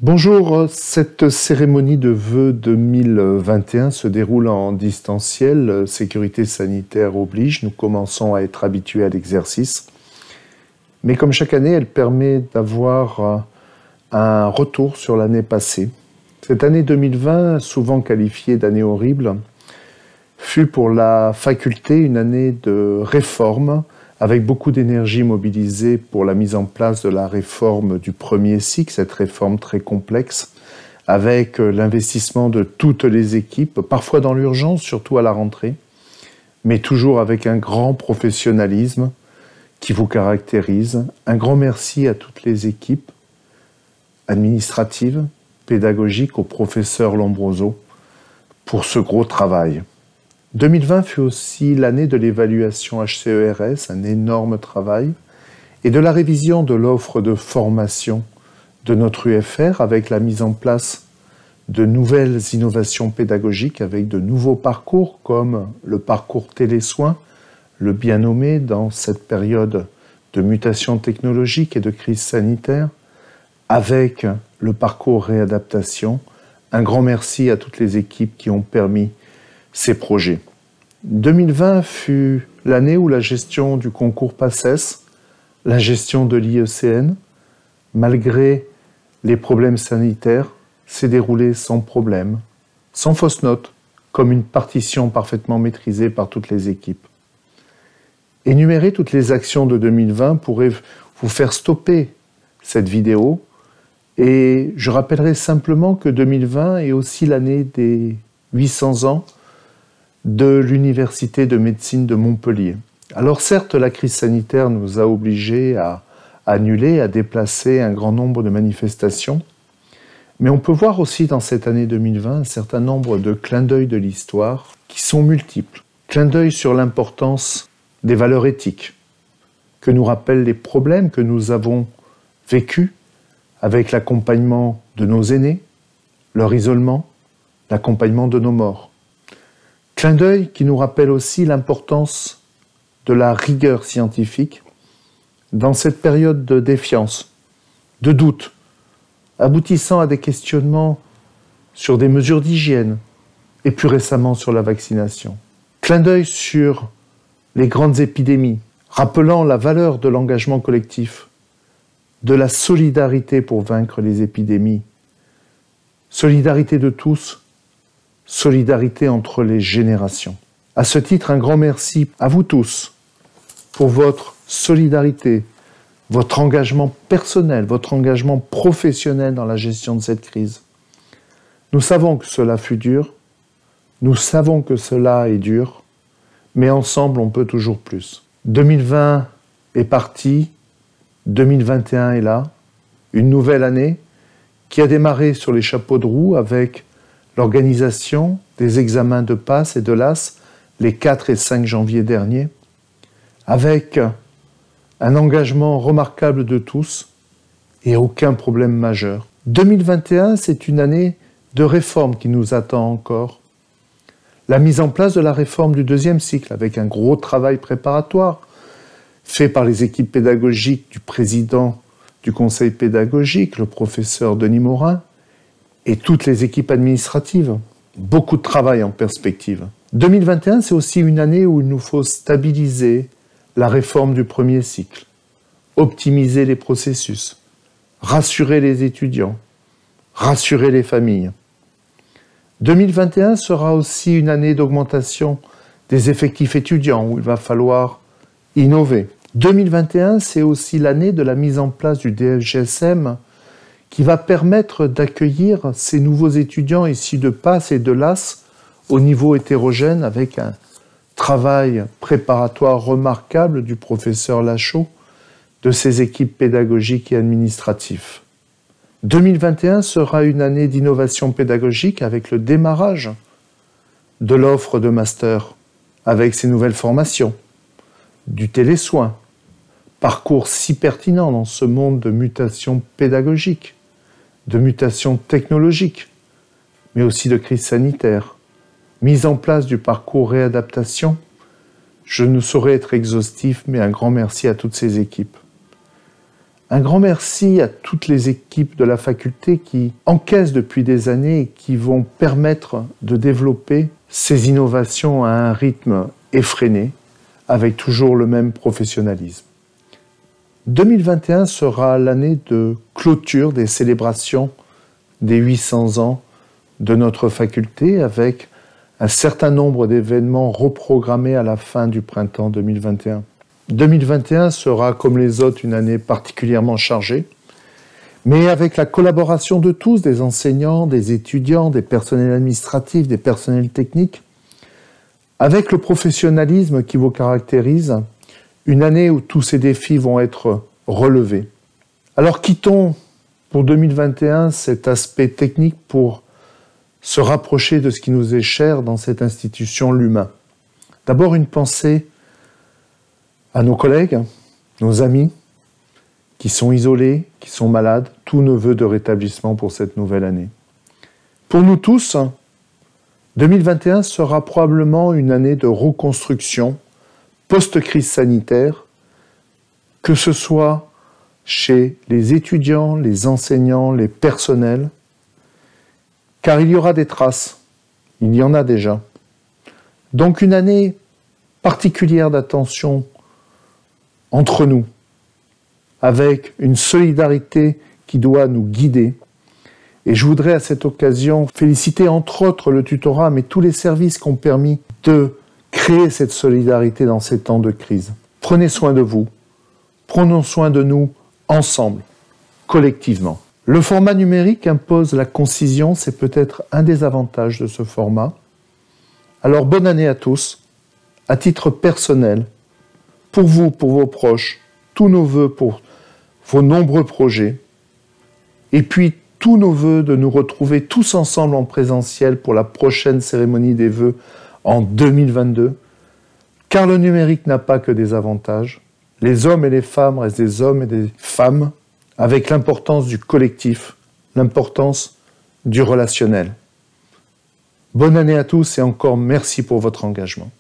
Bonjour, cette cérémonie de vœux 2021 se déroule en distanciel, sécurité sanitaire oblige, nous commençons à être habitués à l'exercice. Mais comme chaque année, elle permet d'avoir un retour sur l'année passée. Cette année 2020, souvent qualifiée d'année horrible, fut pour la faculté une année de réforme, avec beaucoup d'énergie mobilisée pour la mise en place de la réforme du premier cycle, cette réforme très complexe, avec l'investissement de toutes les équipes, parfois dans l'urgence, surtout à la rentrée, mais toujours avec un grand professionnalisme qui vous caractérise. Un grand merci à toutes les équipes administratives, pédagogiques, au professeur Lombroso pour ce gros travail. 2020 fut aussi l'année de l'évaluation HCERS, un énorme travail, et de la révision de l'offre de formation de notre UFR avec la mise en place de nouvelles innovations pédagogiques avec de nouveaux parcours comme le parcours télésoins, le bien nommé dans cette période de mutation technologique et de crise sanitaire, avec le parcours réadaptation. Un grand merci à toutes les équipes qui ont permis ces projets. 2020 fut l'année où la gestion du concours PACES, la gestion de l'IECN, malgré les problèmes sanitaires, s'est déroulée sans problème, sans fausse note, comme une partition parfaitement maîtrisée par toutes les équipes. Énumérer toutes les actions de 2020 pourrait vous faire stopper cette vidéo, et je rappellerai simplement que 2020 est aussi l'année des 800 ans de l'Université de médecine de Montpellier. Alors certes, la crise sanitaire nous a obligés à annuler, à déplacer un grand nombre de manifestations, mais on peut voir aussi dans cette année 2020 un certain nombre de clins d'œil de l'histoire qui sont multiples. Clins d'œil sur l'importance des valeurs éthiques, que nous rappellent les problèmes que nous avons vécus avec l'accompagnement de nos aînés, leur isolement, l'accompagnement de nos morts. Clin d'œil qui nous rappelle aussi l'importance de la rigueur scientifique dans cette période de défiance, de doute, aboutissant à des questionnements sur des mesures d'hygiène et plus récemment sur la vaccination. Clin d'œil sur les grandes épidémies, rappelant la valeur de l'engagement collectif, de la solidarité pour vaincre les épidémies, solidarité de tous, solidarité entre les générations. À ce titre, un grand merci à vous tous pour votre solidarité, votre engagement personnel, votre engagement professionnel dans la gestion de cette crise. Nous savons que cela fut dur, nous savons que cela est dur, mais ensemble on peut toujours plus. 2020 est parti, 2021 est là, une nouvelle année qui a démarré sur les chapeaux de roue avec l'organisation des examens de PASS et de LAS les 4 et 5 janvier dernier, avec un engagement remarquable de tous et aucun problème majeur. 2021, c'est une année de réforme qui nous attend encore. La mise en place de la réforme du deuxième cycle, avec un gros travail préparatoire fait par les équipes pédagogiques du président du conseil pédagogique, le professeur Denis Morin, et toutes les équipes administratives. Beaucoup de travail en perspective. 2021, c'est aussi une année où il nous faut stabiliser la réforme du premier cycle, optimiser les processus, rassurer les étudiants, rassurer les familles. 2021 sera aussi une année d'augmentation des effectifs étudiants où il va falloir innover. 2021, c'est aussi l'année de la mise en place du DFGSM qui va permettre d'accueillir ces nouveaux étudiants ici de PASS et de LAS au niveau hétérogène avec un travail préparatoire remarquable du professeur Lachaud, de ses équipes pédagogiques et administratives. 2021 sera une année d'innovation pédagogique avec le démarrage de l'offre de master, avec ses nouvelles formations, du télésoin, parcours si pertinent dans ce monde de mutation pédagogique, de mutation technologique, mais aussi de crise sanitaire, mise en place du parcours réadaptation. Je ne saurais être exhaustif, mais un grand merci à toutes ces équipes. Un grand merci à toutes les équipes de la faculté qui encaissent depuis des années et qui vont permettre de développer ces innovations à un rythme effréné, avec toujours le même professionnalisme. 2021 sera l'année de clôture des célébrations des 800 ans de notre faculté, avec un certain nombre d'événements reprogrammés à la fin du printemps 2021. 2021 sera, comme les autres, une année particulièrement chargée, mais avec la collaboration de tous, des enseignants, des étudiants, des personnels administratifs, des personnels techniques, avec le professionnalisme qui vous caractérise, une année où tous ces défis vont être relevés. Alors quittons pour 2021 cet aspect technique pour se rapprocher de ce qui nous est cher dans cette institution, l'humain. D'abord une pensée à nos collègues, nos amis, qui sont isolés, qui sont malades, tous nos vœux de rétablissement pour cette nouvelle année. Pour nous tous, 2021 sera probablement une année de reconstruction post-crise sanitaire, que ce soit chez les étudiants, les enseignants, les personnels, car il y aura des traces, il y en a déjà. Donc une année particulière d'attention entre nous, avec une solidarité qui doit nous guider. Et je voudrais à cette occasion féliciter entre autres le tutorat, mais tous les services qui ont permis de créer cette solidarité dans ces temps de crise. Prenez soin de vous, prenons soin de nous ensemble, collectivement. Le format numérique impose la concision, c'est peut-être un des avantages de ce format. Alors bonne année à tous, à titre personnel, pour vous, pour vos proches, tous nos vœux pour vos nombreux projets, et puis tous nos vœux de nous retrouver tous ensemble en présentiel pour la prochaine cérémonie des vœux en 2022, car le numérique n'a pas que des avantages. Les hommes et les femmes restent des hommes et des femmes, avec l'importance du collectif, l'importance du relationnel. Bonne année à tous et encore merci pour votre engagement.